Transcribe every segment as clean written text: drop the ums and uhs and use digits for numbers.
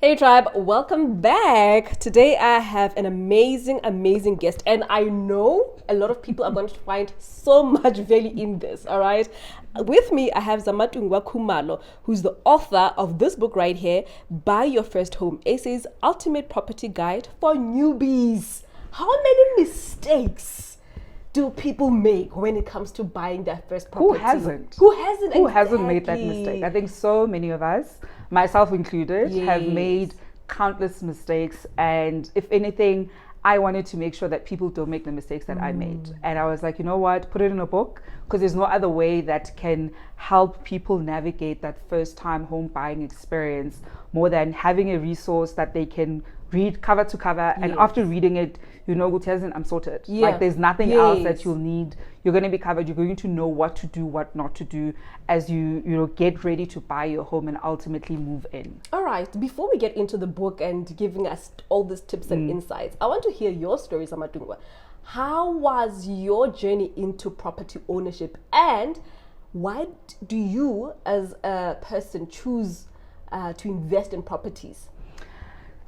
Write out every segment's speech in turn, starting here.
Hey tribe, welcome back. Today I have an amazing guest, and I know a lot of people are going to find so much value in this. All right, with me I have Zamantungwa Khumalo, who's the author of this book right here, Buy Your First Home: Essays, Ultimate Property Guide for Newbies. How many mistakes do people make when it comes to buying their first property? Who hasn't? Who hasn't made that mistake? I think so many of us, myself included, have made countless mistakes. And if anything, I wanted to make sure that people don't make the mistakes that I made. And I was like, you know what, put it in a book, because there's no other way that can help people navigate that first time home buying experience more than having a resource that they can read cover to cover. And after reading it, you know, I'm sorted. Like there's nothing else that you'll need. You're going to be covered. You're going to know what to do, what not to do as you get ready to buy your home and ultimately move in. All right. Before we get into the book and giving us all these tips and insights, I want to hear your story, Zamantungwa. How was your journey into property ownership, and why do you as a person choose to invest in properties?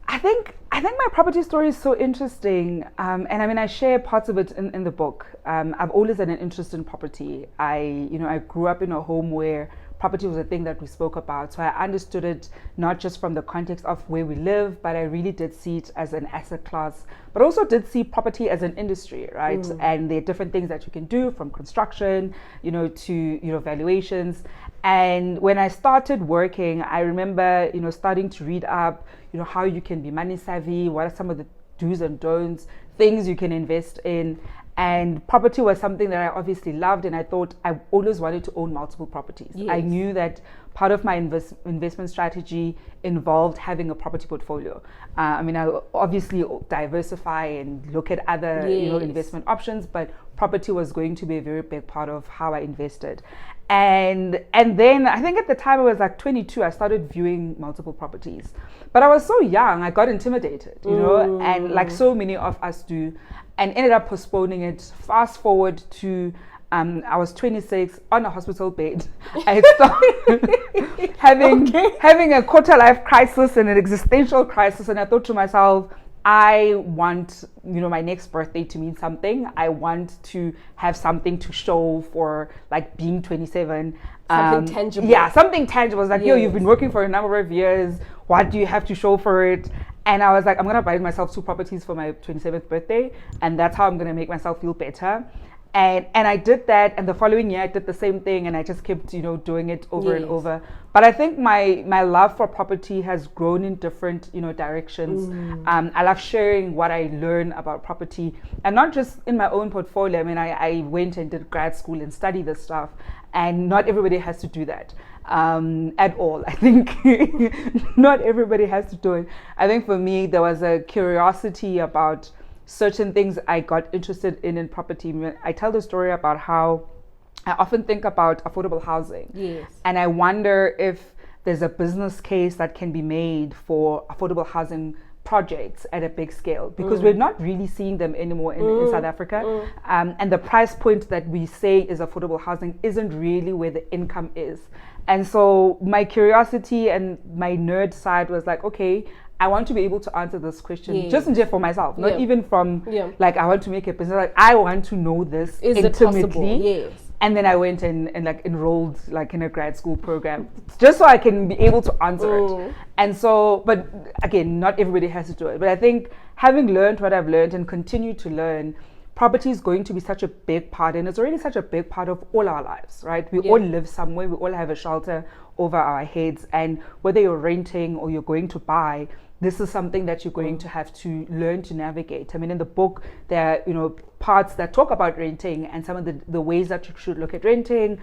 I think my property story is so interesting, and I mean I share parts of it in the book. I've always had an interest in property. I grew up in a home where property was a thing that we spoke about, so I understood it not just from the context of where we live, but I really did see it as an asset class, but also did see property as an industry, right? And there are different things that you can do, from construction, to valuations. And when I started working, I remember starting to read up how you can be money savvy, what are some of the do's and don'ts, things you can invest in. And property was something that I obviously loved, and I thought I always wanted to own multiple properties. I knew that part of my investment strategy involved having a property portfolio. I obviously diversify and look at other investment options, but property was going to be a very big part of how I invested. And then I think at the time I was like 22, I started viewing multiple properties. But I was so young, I got intimidated, and like so many of us do, and ended up postponing it. Fast forward to I was 26 on a hospital bed. I had started having a quarter life crisis and an existential crisis, and I thought to myself, I want my next birthday to mean something. I want to have something to show for like being 27. Something tangible. Yeah, something tangible. It's like, you've been working for a number of years. What do you have to show for it? And I was like, I'm going to buy myself 2 properties for my 27th birthday. And that's how I'm going to make myself feel better. And I did that, and the following year I did the same thing, and I just kept doing it over and over. But I think my love for property has grown in different directions. I love sharing what I learn about property, and not just in my own portfolio. I mean, I went and did grad school and studied this stuff, and not everybody has to do that at all. I think not everybody has to do it. I think for me there was a curiosity about certain things I got interested in property. I tell the story about how I often think about affordable housing. And I wonder if there's a business case that can be made for affordable housing projects at a big scale, because we're not really seeing them anymore in South Africa. And the price point that we say is affordable housing isn't really where the income is. And so my curiosity and my nerd side was like, okay, I want to be able to answer this question just for myself, not even from like I want to make a business. Like I want to know this intimately. And then I went and like enrolled like in a grad school program just so I can be able to answer it. And so, but again, not everybody has to do it. But I think having learned what I've learned and continue to learn, property is going to be such a big part, and it's already such a big part of all our lives, right? We all live somewhere, we all have a shelter over our heads, and whether you're renting or you're going to buy, this is something that you're going to have to learn to navigate. I mean, in the book, there are, parts that talk about renting and some of the ways that you should look at renting,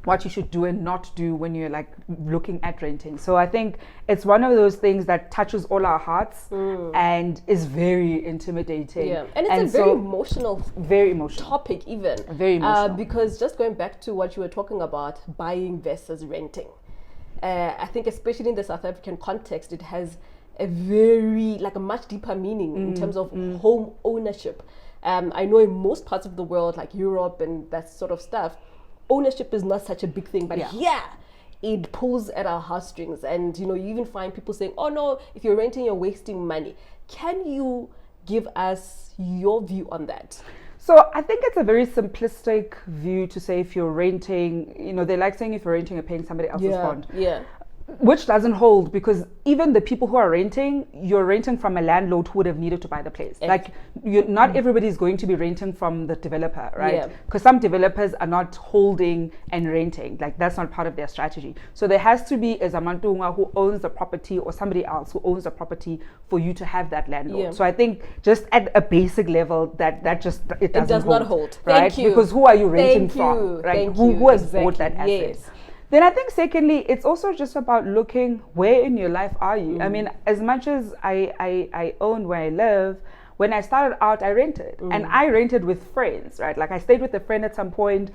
what you should do and not do when you're like looking at renting. So I think it's one of those things that touches all our hearts and is very intimidating. And it's a very emotional topic even. Very emotional. Because just going back to what you were talking about, buying versus renting. I think especially in the South African context, it has a much deeper meaning in terms of home ownership. I know in most parts of the world, like Europe and that sort of stuff, ownership is not such a big thing, but here it pulls at our heartstrings. And, you even find people saying, oh no, if you're renting, you're wasting money. Can you give us your view on that? So I think it's a very simplistic view to say if you're renting, they like saying if you're renting, you're paying somebody else's bond. Yeah. Which doesn't hold, because even the people who are renting, you're renting from a landlord who would have needed to buy the place. Like, not everybody is going to be renting from the developer, right? Because some developers are not holding and renting. Like, that's not part of their strategy. So there has to be a Zamantungwa who owns the property, or somebody else who owns the property, for you to have that landlord. So I think just at a basic level, that it does not hold. Right? Thank you. Because who are you renting from? Right? Who has bought that asset? Yes. Then I think secondly, it's also just about looking, where in your life are you? I mean, as much as I own where I live, when I started out, I rented. And I rented with friends, right? Like, I stayed with a friend at some point,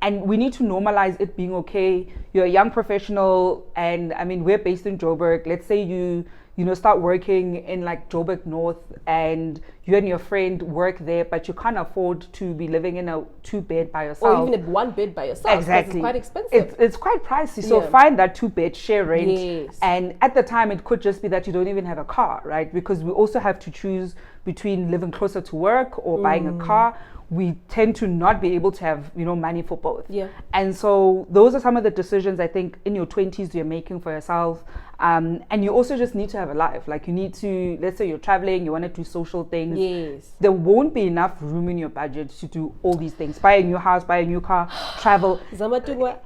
and we need to normalize it being okay. You're a young professional, and I mean, we're based in Joburg. Let's say you start working in like Joburg North, and you and your friend work there, but you can't afford to be living in a 2-bed by yourself. Or even a 1-bed by yourself. Exactly. It's quite expensive. It's quite pricey. So find that 2-bed, share rent. Yes. And at the time, it could just be that you don't even have a car, right? Because we also have to choose between living closer to work or buying a car. We tend to not be able to have, money for both. Yeah. And so those are some of the decisions I think in your 20s you're making for yourself. And you also just need to have a life. Like, you need to, let's say you're traveling, you want to do social things. Yes. There won't be enough room in your budget to do all these things. Buy a new house, buy a new car, travel. Zamantungwa,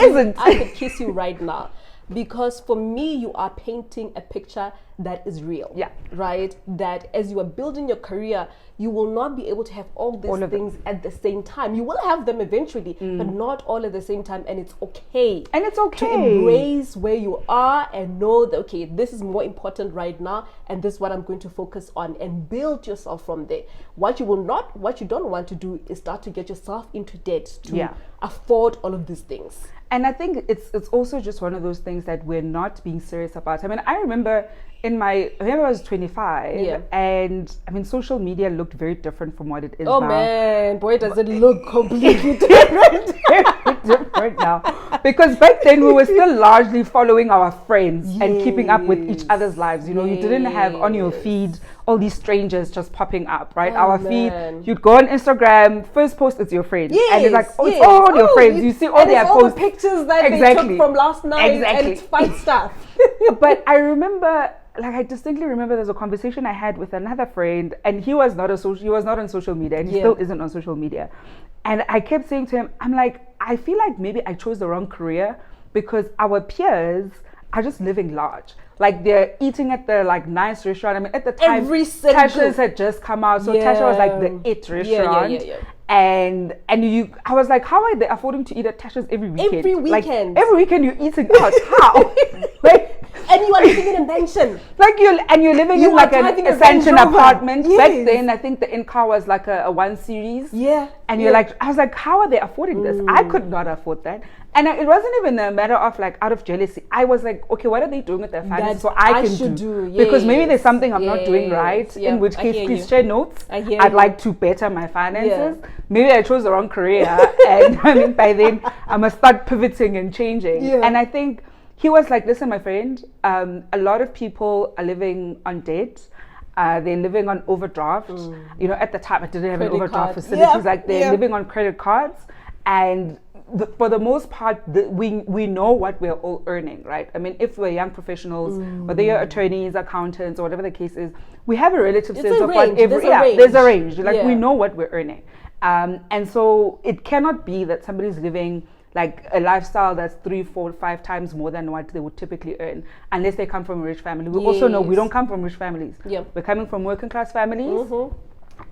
isn't. I could kiss you right now. Because for me, you are painting a picture that is real. Yeah. Right? That as you are building your career, you will not be able to have all these things at the same time. You will have them eventually, but not all at the same time. And it's okay. And it's okay to embrace where you are and know that, okay, this is more important right now, and this is what I'm going to focus on, and build yourself from there. What you don't want to do is start to get yourself into debt to afford all of these things. And I think it's also just one of those things that we're not being serious about. I mean, I remember I was 25, and I mean, social media looked very different from what it is now. Oh man, boy, does it look completely different. different now. Because back then we were still largely following our friends and keeping up with each other's lives. You didn't have on your feed all these strangers just popping up, right? Our feed, you'd go on Instagram, first post is your friend. And it's like, it's all your friends. You see all their posts. All the pictures that they took from last night, and it's fun stuff. But I remember, I distinctly remember there's a conversation I had with another friend, and he was not on social media, and he still isn't on social media. And I kept saying to him, I'm like, I feel like maybe I chose the wrong career, because our peers are just living large. Like, they're eating at the nice restaurant. I mean, at the time, Tasha's had just come out, so Tasha was like the it restaurant. And I was like, how are they affording to eat at Tasha's every weekend? Every weekend. Every weekend you're eating out. How? And you are living in a mansion. You're living in an ascension apartment. Back then, I think the in-car was like a 1 series. Yeah. And you're like, I was like, how are they affording this? I could not afford that. And it wasn't even a matter of out of jealousy. I was like, okay, what are they doing with their finances so I can do? Because maybe there's something I'm not doing right. In which case, please share notes. I'd like to better my finances. Maybe I chose the wrong career. And I mean, by then, I must start pivoting and changing. And I think he was like, listen, my friend, a lot of people are living on debt. They're living on overdraft. At the time, I didn't have an overdraft facilities. They're living on credit cards. And for the most part, we know what we're all earning, right? I mean, if we're young professionals, whether you're attorneys, accountants, or whatever the case is, we have a relative sense of what there's a range. We know what we're earning. And so it cannot be that somebody's living a lifestyle that's 3, 4, 5 times more than what they would typically earn, unless they come from a rich family. We also know we don't come from rich families. We're coming from working class families.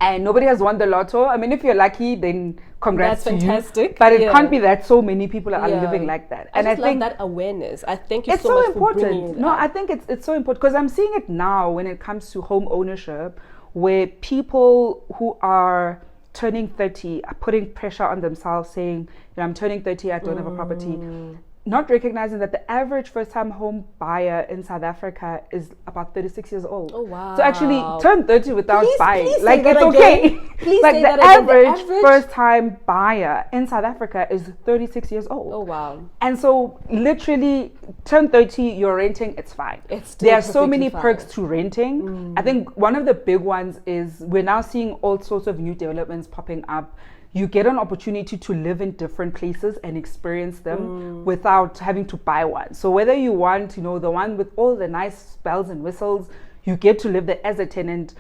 And nobody has won the lotto. I mean, if you're lucky, then congrats to fantastic. You. But it can't be that so many people are living like that. And I think that awareness. I think it's so much important. For bringing No, I think it's so important, because I'm seeing it now when it comes to home ownership, where people who are turning 30 are putting pressure on themselves, saying, I'm turning 30, I don't have a property. not recognizing that the average first-time home buyer in South Africa is about 36 years old. Oh, wow. So actually turn 30 without buying. Please like, it's okay. Please like, say the that again. average first-time buyer in South Africa is 36 years old. Oh, wow. And so literally turn 30, you're renting, it's fine. There are so many perks to renting. I think one of the big ones is we're now seeing all sorts of new developments popping up. You get an opportunity to live in different places and experience them without having to buy one. So whether you want, the one with all the nice bells and whistles, you get to live there as a tenant.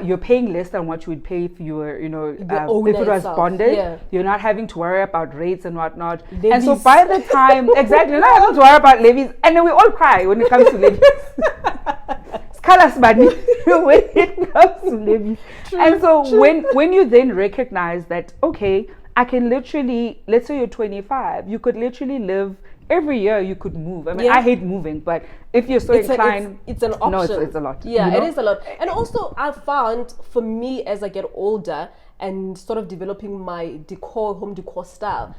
You're paying less than what you would pay if you were, if it was bonded. Yeah. You're not having to worry about rates and whatnot. Levies. And so by the time, exactly, you're not having to worry about levies. And then we all cry when it comes to levies. Colors money when it comes to levies. And so when you then recognize that, okay, I can literally, let's say you're 25, you could literally live every year. You could move. I mean, I hate moving, but if you're so inclined, it's an option. No, it's a lot. Yeah, it is a lot. And also, I found for me as I get older and sort of developing my home decor style.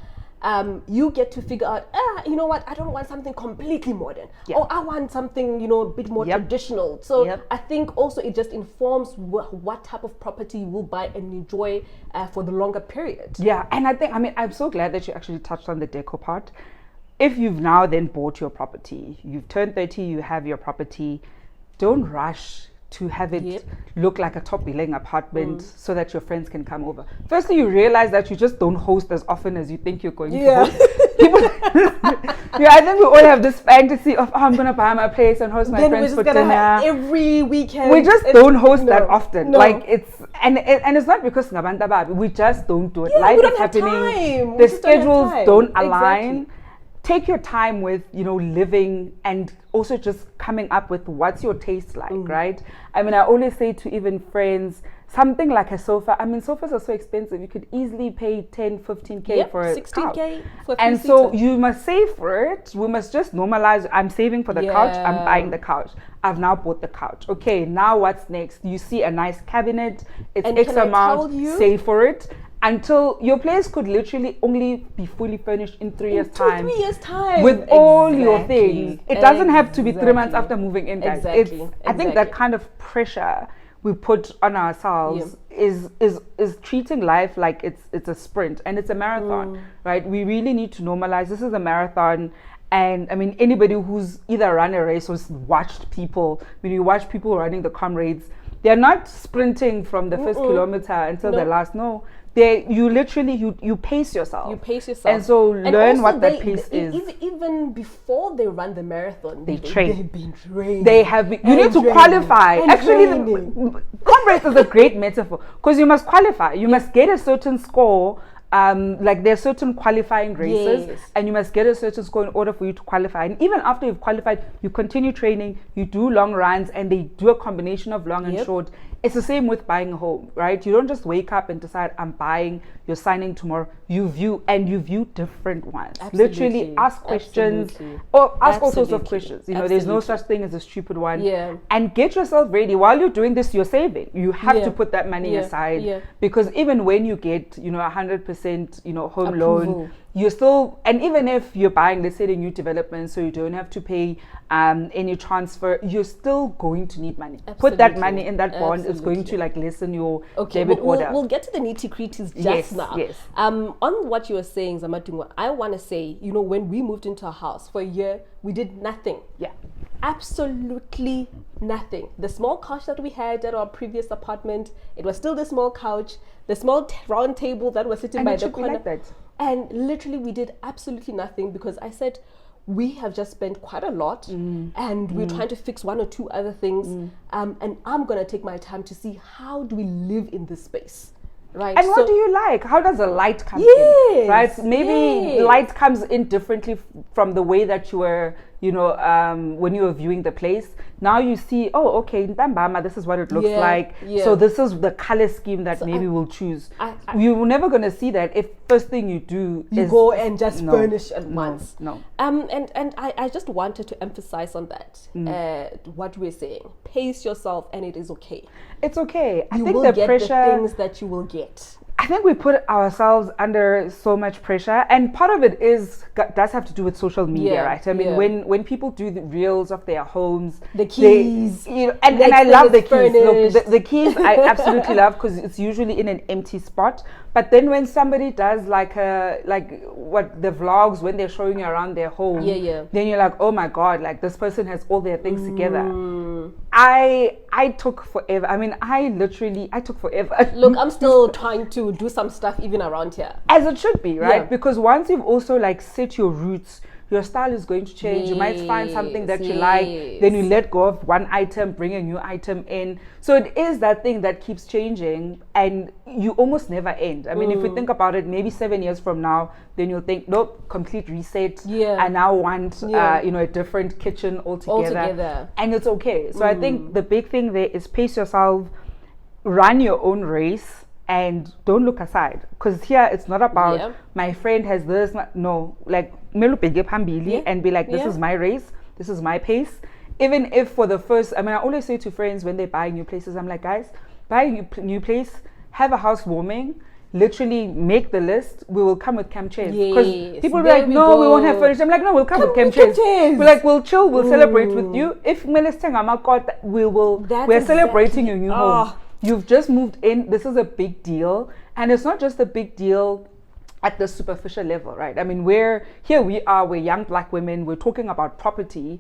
You get to figure out, you know what, I don't want something completely modern. Or I want something, a bit more traditional. So I think also it just informs what type of property you will buy and enjoy for the longer period. Yeah, and I'm so glad that you actually touched on the deco part. If you've now then bought your property, you've turned 30, you have your property, don't rush to have it look like a top billing apartment so that your friends can come over. Firstly, you realize that you just don't host as often as you think you're going to host. I think we all have this fantasy of, I'm going to buy my place and host my friends for dinner. Every weekend. We just don't host that often. No. Like and it's not because we just don't do it. Life is happening. The schedules don't align. Exactly. Take your time with, living and also just coming up with what's your taste like, right? I mean, I always say to even friends, something like a sofa. I mean, sofas are so expensive. You could easily pay 10, 15K for a 16K couch. For and so you must save for it. We must just normalize. I'm saving for the couch. I'm buying the couch. I've now bought the couch. Okay, now what's next? You see a nice cabinet. It's X amount. Save for it. Until your place could literally only be fully furnished in 3 years' time. 3 years' time. With all your things. It doesn't have to be 3 months after moving in, guys. I think that kind of pressure we put on ourselves is treating life like it's a sprint and it's a marathon, right? We really need to normalize. This is a marathon. And I mean, anybody who's either run a race or watched people, when you watch people running the comrades, they're not sprinting from the first kilometer until the last. No. You literally you pace yourself. You pace yourself. And so learn what that pace is. Even before they run the marathon, they train. They've been trained. They have been. You need to qualify. Actually, comrades is a great metaphor because you must qualify. You must get a certain score. Like there are certain qualifying races and you must get a certain score in order for you to qualify. And even after you've qualified, you continue training, you do long runs, and they do a combination of long and short. It's the same with buying a home, right? You don't just wake up and decide I'm buying, you're signing tomorrow. You view different ones. Absolutely. Literally ask questions or ask all sorts of questions. There's no such thing as a stupid one. Yeah. And get yourself ready. While you're doing this, you're saving. You have to put that money aside because even when you get, 100%, home loan, you're still, and even if you're buying, let's say, a new development, so you don't have to pay any transfer, you're still going to need money. Absolutely. Put that money in that bond. It's going to lessen your debit order. We'll get to the nitty-gritties just now. Yes. On what you were saying, Zamantungwa, I want to say, when we moved into a house for a year, we did nothing. Yeah. Absolutely nothing. The small couch that we had at our previous apartment, it was still the small couch, the small round table that was sitting by the corner. Like that. And literally we did absolutely nothing because I said, we have just spent quite a lot and we're trying to fix one or two other things. And I'm going to take my time to see how do we live in this space. Right. And what do you like? How does the light come in? Right? Maybe light comes in differently from the way that you were, when you were viewing the place. Now you see, oh, okay, in Tambama, this is what it looks like. Yeah. So this is the color scheme that maybe we'll choose. You're never going to see that if first thing you do is go and just furnish at once. No. And I just wanted to emphasize on that, what we're saying. Pace yourself and it is okay. It's okay. I you think will the get pressure, the things that you will get. I think we put ourselves under so much pressure, and part of it does have to do with social media, right? I mean, when people do the reels of their homes, the keys, and I love the keys. Look, the keys I absolutely love because it's usually in an empty spot. But then when somebody does like the vlogs when they're showing you around their home, then you're like, oh my god, like this person has all their things together. I took forever. I mean, I took forever. Look, I'm still trying to do some stuff even around here. As it should be, right? Because once you've also like set your roots, your style is going to change. You might find something that you like, then you let go of one item, bring a new item in. So it is that thing that keeps changing, and you almost never end. I mean, if you think about it, maybe 7 years from now, then you'll think, nope, complete reset. I now want a different kitchen altogether. And it's okay. So I think the big thing there is pace yourself, run your own race, and don't look aside, because here it's not about my friend has this. No, like and be like, this is my race, this is my pace. Even if for the first, I mean, I always say to friends when they buy new places, I'm like, guys, buy a new place, have a housewarming, literally make the list. We will come with camp chairs, because people will be like, no, we won't have furniture. I'm like, no, we'll come with camp chairs. We're like, we'll chill, we'll celebrate with you. If we're celebrating your new home. You've just moved in. This is a big deal. And it's not just a big deal at the superficial level, right? I mean, we're young black women. We're talking about property.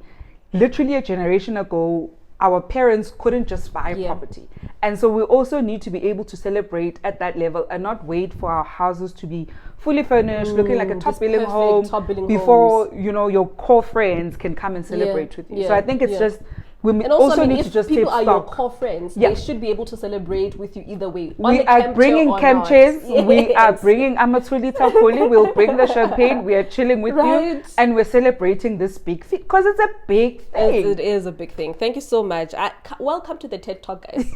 Literally a generation ago, our parents couldn't just buy property. And so we also need to be able to celebrate at that level and not wait for our houses to be fully furnished, looking like a top-billing home before, your core friends can come and celebrate with you. So I think it's just... We also need to just take stock. People are your core friends. They should be able to celebrate with you either way. We are bringing camp chairs. We are bringing Amatulita Koli. We'll bring the champagne. We are chilling with you. And we're celebrating this big thing. Because it's a big thing. It is a big thing. Thank you so much. Welcome to the TED Talk, guys.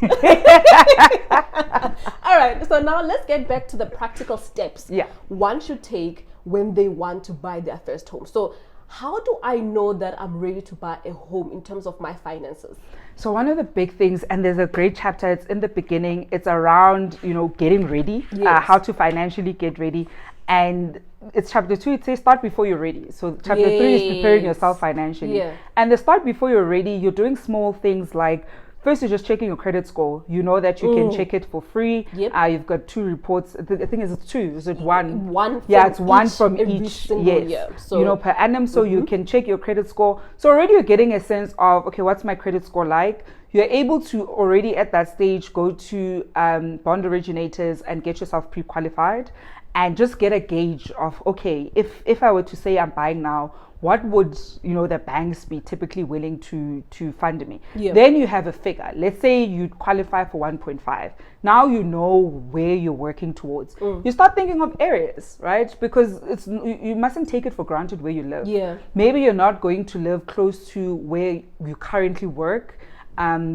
All right. So now let's get back to the practical steps one should take when they want to buy their first home. So how do I know that I'm ready to buy a home in terms of my finances? So one of the big things, and there's a great chapter, it's in the beginning, it's around, getting ready, how to financially get ready. And it's chapter 2, it says start before you're ready. So chapter 3 is preparing yourself financially. And the start before you're ready, you're doing small things like, first, you're just checking your credit score. You know that you can check it for free. You've got 2 reports. The thing is, it's 2. Is it 1? It's one from each. Year. So, per annum. So you can check your credit score. So already you're getting a sense of, okay, what's my credit score like? You're able to already at that stage go to bond originators and get yourself pre-qualified and just get a gauge of, okay, if I were to say I'm buying now, what would the banks be typically willing to fund me? Then you have a figure. Let's say you qualify for 1.5. Now you know where you're working towards. You start thinking of areas, right? Because you mustn't take it for granted where you live. Maybe you're not going to live close to where you currently work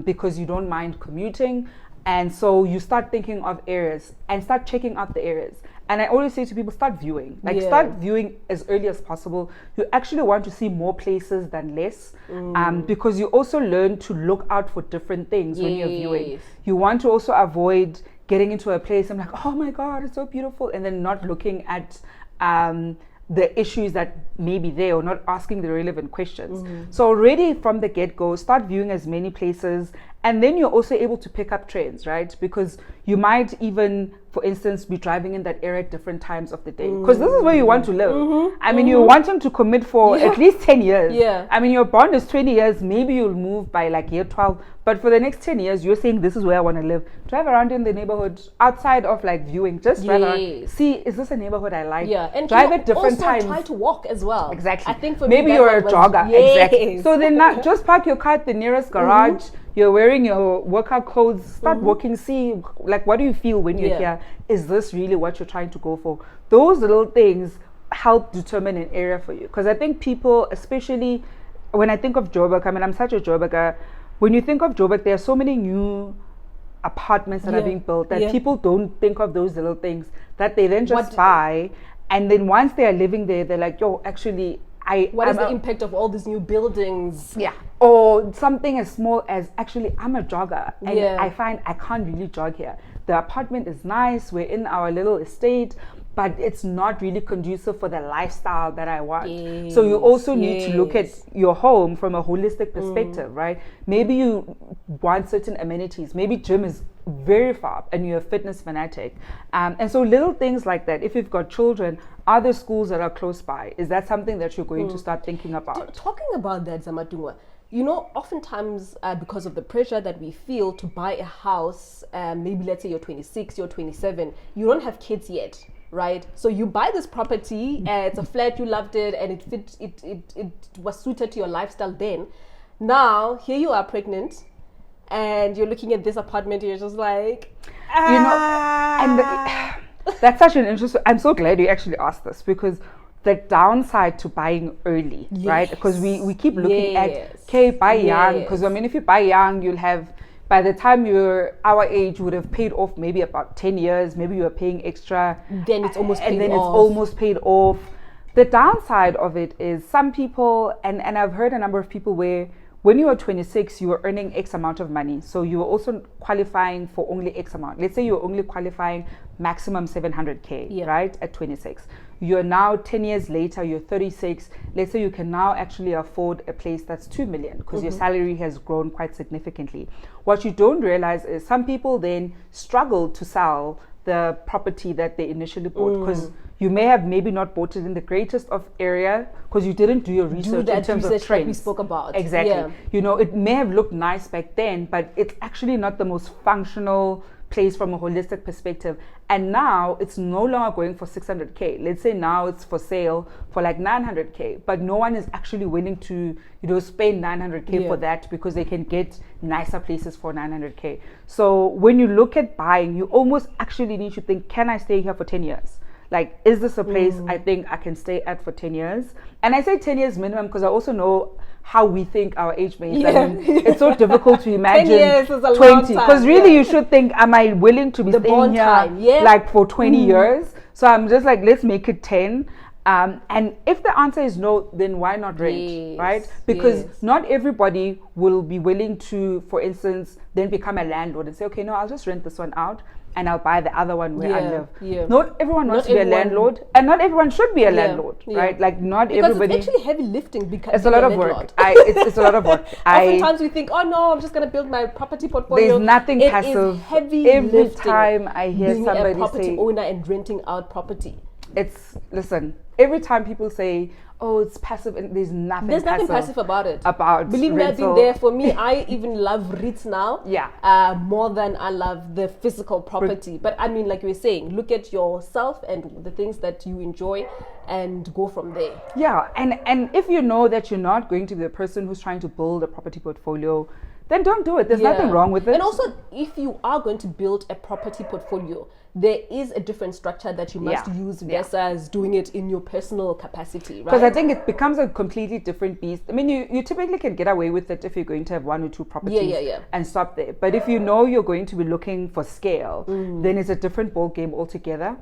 because you don't mind commuting. And so you start thinking of areas and start checking out the areas. And I always say to people, start viewing. Start viewing as early as possible. You actually want to see more places than less, because you also learn to look out for different things when you're viewing. You want to also avoid getting into a place and like, oh my God, it's so beautiful, and then not looking at the issues that may be there or not asking the relevant questions. So already from the get-go, start viewing as many places, and then you're also able to pick up trends, right? Because you might even, for instance, be driving in that area at different times of the day. Because this is where you want to live. I mean, you want them to commit for at least 10 years. I mean, your bond is 20 years. Maybe you'll move by like year 12. But for the next 10 years, you're saying, this is where I want to live. Drive around in the neighborhood outside of like viewing. Just drive around. See, is this a neighborhood I like? And drive at different times. Try to walk as well. Exactly. I think for maybe me, you're a jogger. Exactly. So then just park your car at the nearest garage. You're wearing your workout clothes, start walking, see, like, what do you feel when you're here? Is this really what you're trying to go for? Those little things help determine an area for you. Because I think people, especially when I think of Joburg, I mean, I'm such a Joburger. When you think of Joburg, there are so many new apartments that are being built that people don't think of those little things, that they then just buy. And then once they are living there, they're like, yo, actually, what is the impact of all these new buildings? Or something as small as, actually, I'm a jogger and I find I can't really jog here. the apartment is nice, we're in our little estate, but it's not really conducive for the lifestyle that I want. So you also need to look at your home from a holistic perspective, right? Maybe you want certain amenities. Maybe gym is very far and you're a fitness fanatic. And so little things like that. If you've got children, are there schools that are close by? Is that something that you're going to start thinking about? Talking about that, Zamantungwa, you know, oftentimes because of the pressure that we feel to buy a house, maybe let's say you're 26, you're 27, you don't have kids yet. Right, so you buy this property, it's a flat, you loved it, and it was suited to your lifestyle then. Now here you are pregnant, and you're looking at this apartment, you're just like, you know, and that's such an interesting. I'm so glad you actually asked this, because the downside to buying early, right? Because we keep looking at, okay, buy young, because I mean, if you buy young, you'll have, by the time you're our age, you would have paid off maybe about 10 years. Maybe you're paying extra. Then it's almost paid off. And then it's almost paid off. The downside of it is some people, and I've heard a number of people where when you were 26, you were earning X amount of money. So you were also qualifying for only X amount. Let's say you're only qualifying maximum 700K, right, at 26. You're now 10 years later, you're 36. Let's say you can now actually afford a place that's 2 million because your salary has grown quite significantly. What you don't realize is some people then struggle to sell the property that they initially bought because you may have maybe not bought it in the greatest of area because you didn't do your research in terms of trends. We spoke about. Exactly. You know, it may have looked nice back then, but it's actually not the most functional place from a holistic perspective. And now it's no longer going for 600K. Let's say now it's for sale for like 900K, but no one is actually willing to, you know, spend 900K for that because they can get nicer places for 900K. So when you look at buying, you almost actually need to think, can I stay here for 10 years? Like, is this a place I think I can stay at for 10 years? And I say 10 years minimum because I also know how we think our age mates. I mean, it's so difficult to imagine 10 years is a 20. Because really you should think, am I willing to be staying here like for 20 years? So I'm just like, let's make it 10. And if the answer is no, then why not rent, right? Because not everybody will be willing to, for instance, then become a landlord and say, okay, no, I'll just rent this one out and I'll buy the other one where I live. Not everyone wants to be a landlord, and not everyone should be a landlord, right? Like not everybody. It's actually heavy lifting because it's a lot of work. It's a lot of work. Oftentimes we think, oh no, I'm just going to build my property portfolio. There's nothing passive. Is heavy Every lifting time I hear being somebody a property say, owner and renting out property. Listen, every time people say, oh, it's passive, and there's nothing passive about it. Believe me, I've been there. For me, I even love REITs now. More than I love the physical property. But I mean, like you were saying, look at yourself and the things that you enjoy and go from there. Yeah, and if you know that you're not going to be the person who's trying to build a property portfolio, then don't do it. There's nothing wrong with it. And also, if you are going to build a property portfolio, there is a different structure that you must use versus doing it in your personal capacity, right? Because I think it becomes a completely different beast. I mean, you typically can get away with it if you're going to have 1 or 2 properties and stop there. But if you know you're going to be looking for scale, then it's a different ball game altogether.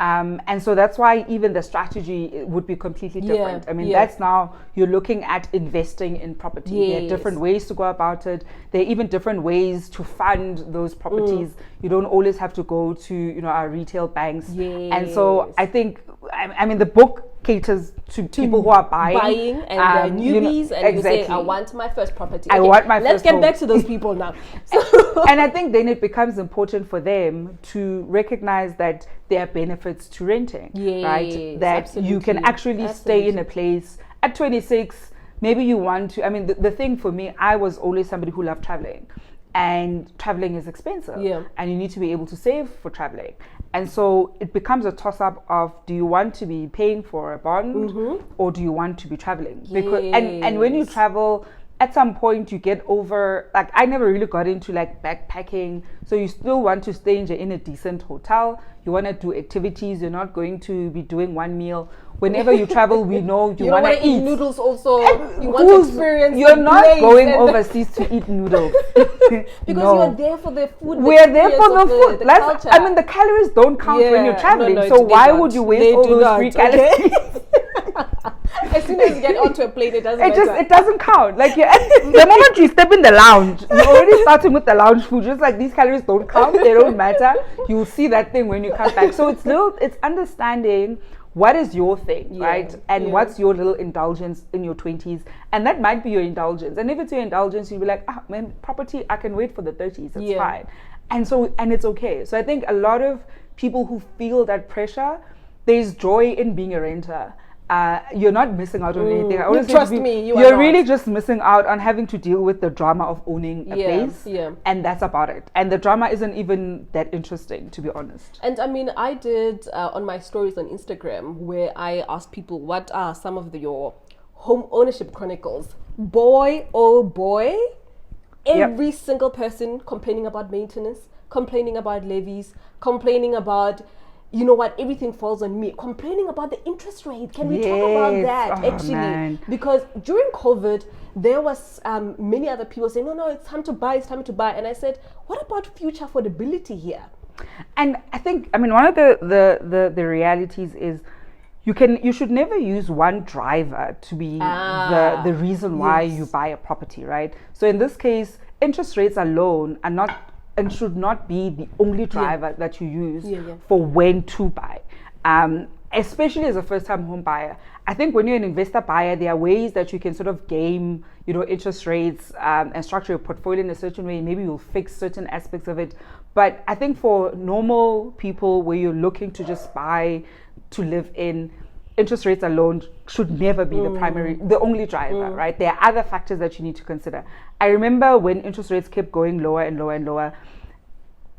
And so that's why even the strategy would be completely different. I mean, that's now you're looking at investing in property. There are different ways to go about it. There are even different ways to fund those properties. You don't always have to go to, you know, our retail banks. And so I think, I mean, the book caters to people who are buying and newbies, and you say, I want my first property. I want my Let's first get home. back to those people now. And I think then it becomes important for them to recognize that there are benefits to renting, right? That you can actually stay in a place at 26. Maybe you want to, I mean, the thing for me, I was always somebody who loved traveling. And traveling is expensive. And you need to be able to save for traveling. And so it becomes a toss-up of, do you want to be paying for a bond or do you want to be traveling? Because and when you travel, at some point you get over, like I never really got into like backpacking. So you still want to stay in a decent hotel. You want to do activities. You're not going to be doing one meal. Whenever you travel, we know you want to eat noodles also. You want to experience. You're not going overseas to eat noodles. Because you're there for the food. We're there for the food. I mean, the calories don't count when you're traveling. So why would you waste all those free calories? As soon soon as you get onto a plane, it doesn't matter. It doesn't count. Like the moment you step in the lounge, you're already starting with the lounge food. Just like these calories don't count, they don't matter. You'll see that thing when you come back. So it's understanding what is your thing, right? And what's your little indulgence in your 20s? And that might be your indulgence. And if it's your indulgence, you'll be like, man, property, I can wait for the 30s. It's fine. And it's okay. So I think a lot of people who feel that pressure, there's joy in being a renter. You're not missing out on anything. Trust me, you're really just missing out on having to deal with the drama of owning a place. And that's about it. And the drama isn't even that interesting, to be honest. And I mean, I did on my stories on Instagram where I asked people what are some of your home ownership chronicles. Boy, oh boy, every single person complaining about maintenance, complaining about levies, complaining about, you know what, everything falls on me, complaining about the interest rate. Can we talk about that actually? Man. Because during COVID, there was many other people saying, no, it's time to buy. And I said, what about future affordability here? And I think, I mean, one of the realities is you should never use one driver to be the reason why you buy a property, right? So in this case, interest rates alone are not and should not be the only driver that you use for when to buy. Especially as a first-time home buyer. I think when you're an investor buyer, there are ways that you can sort of game, interest rates and structure your portfolio in a certain way. Maybe you'll fix certain aspects of it. But I think for normal people where you're looking to just buy to live in, interest rates alone should never be the only driver, right? There are other factors that you need to consider. I remember when interest rates kept going lower and lower and lower,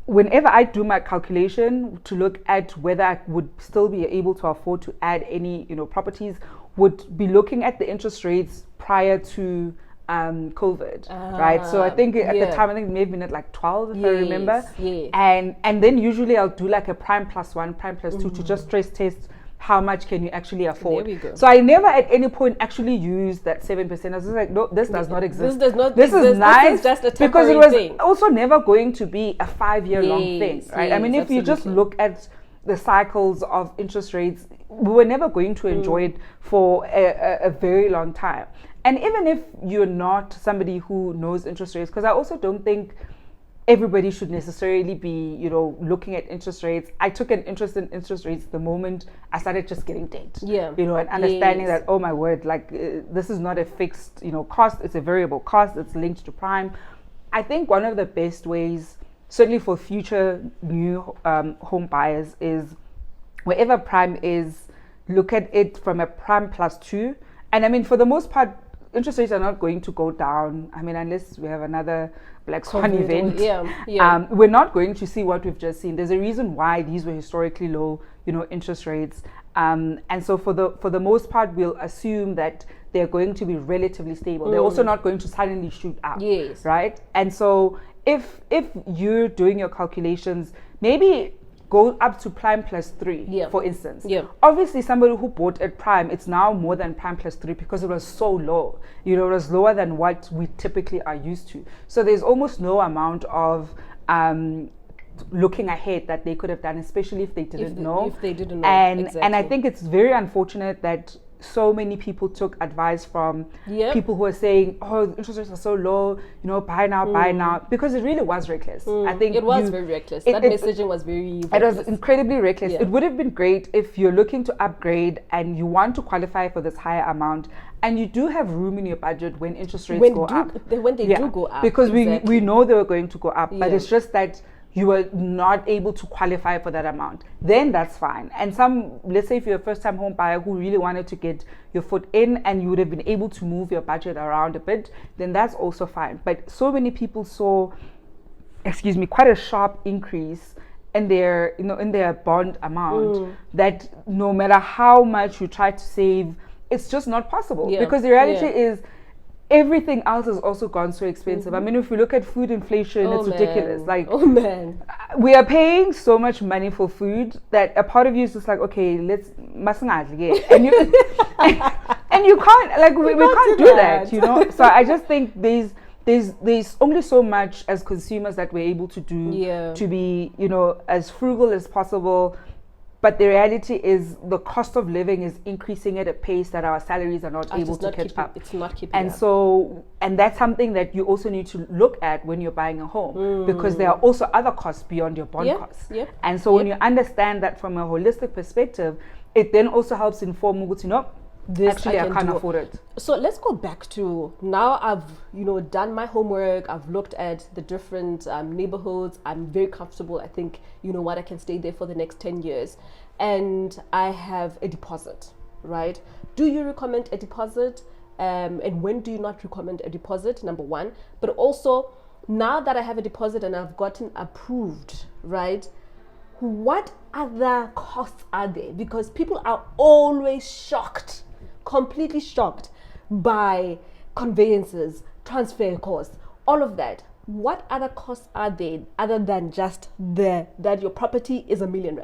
whenever I do my calculation to look at whether I would still be able to afford to add any, properties, would be looking at the interest rates prior to COVID, right? So I think at the time, I think it may have been at like 12, if I remember. Yes. And then usually I'll do like a prime plus 1, prime plus 2 to just stress test how much can you actually afford. There we go. So I never at any point actually used that 7%. I was just like, no, this does not exist. This is nice. This is just a because temporary it was thing. Also never going to be a 5-year long thing, right? I mean, if you just look at the cycles of interest rates, we were never going to enjoy it for a very long time. And even if you're not somebody who knows interest rates, because I also don't think everybody should necessarily be, looking at interest rates. I took an interest in interest rates the moment I started just getting debt. And understanding that, oh my word, like this is not a fixed, cost. It's a variable cost. It's linked to prime. I think one of the best ways, certainly for future new home buyers, is wherever prime is, look at it from a prime plus 2. And I mean, for the most part, interest rates are not going to go down. I mean, unless we have another Black Swan event. We're not going to see what we've just seen. There's a reason why these were historically low, interest rates. And so for the most part, we'll assume that they're going to be relatively stable. They're also not going to suddenly shoot up. Right? And so if you're doing your calculations, maybe go up to prime plus 3, for instance. Obviously, somebody who bought at prime, it's now more than prime plus 3 because it was so low. It was lower than what we typically are used to. So there's almost no amount of looking ahead that they could have done, especially if they didn't know. If they didn't know, and I think it's very unfortunate that so many people took advice from people who are saying, oh, interest rates are so low, buy now, because it really was reckless. I think it was very reckless. That messaging was very reckless. It was incredibly reckless. It would have been great if you're looking to upgrade and you want to qualify for this higher amount and you do have room in your budget when interest rates go up. When they do go up. Because we know they were going to go up, but it's just that you were not able to qualify for that amount, then that's fine. And let's say if you're a first-time home buyer who really wanted to get your foot in and you would have been able to move your budget around a bit, then that's also fine. But so many people saw, quite a sharp increase in their bond amount that no matter how much you try to save, it's just not possible. Because the reality is, everything else has also gone so expensive. I mean, if you look at food inflation, it's ridiculous. Like, we are paying so much money for food that a part of you is just like, okay, let's and you and you can't, like, we can't do that, So I just think there's only so much as consumers that we're able to do to be, as frugal as possible. But the reality is the cost of living is increasing at a pace that our salaries are not able to catch up. It's not keeping and up. So, and that's something that you also need to look at when you're buying a home, because there are also other costs beyond your bond costs. And so when you understand that from a holistic perspective, it then also helps inform, you know, actually I can't afford it. So let's go back to now. I've done my homework. I've looked at the different neighborhoods. I'm very comfortable. I think what, I can stay there for the next 10 years, and I have a deposit, right? Do you recommend a deposit? And when do you not recommend a deposit? Number one. But also, now that I have a deposit and I've gotten approved, right? What other costs are there? Because people are always shocked, completely shocked by conveyances, transfer costs, all of that. What other costs are there other than just that your property is R1 million?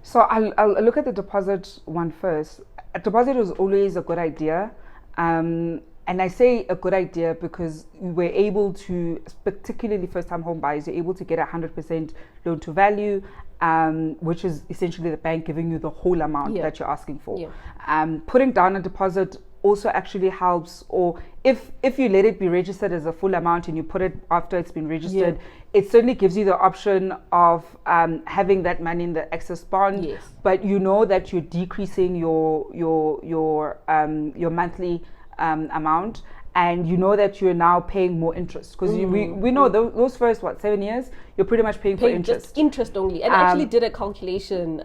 So I'll look at the deposit one first. A deposit is always a good idea. And I say a good idea because we're able to, particularly first-time home buyers, you're able to get 100% loan to value, which is essentially the bank giving you the whole amount that you're asking for. Putting down a deposit also actually helps, or if you let it be registered as a full amount and you put it after it's been registered, it certainly gives you the option of having that money in the excess bond, but you know that you're decreasing your monthly amount, and you know that you're now paying more interest, because we know those first 7 years you're pretty much paying for interest. Just interest only. And I actually did a calculation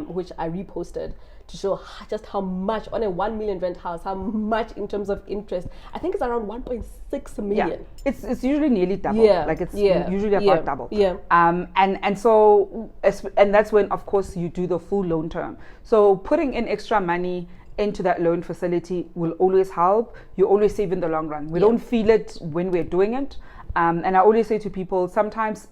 which I reposted to show just how much on a R1 million rent house, how much in terms of interest. I think it's around 1.6 million. It's usually nearly double. It's usually about double. And that's when, of course, you do the full loan term. So putting in extra money into that loan facility will always help. You always save in the long run. We don't feel it when we're doing it. And I always say to people, sometimes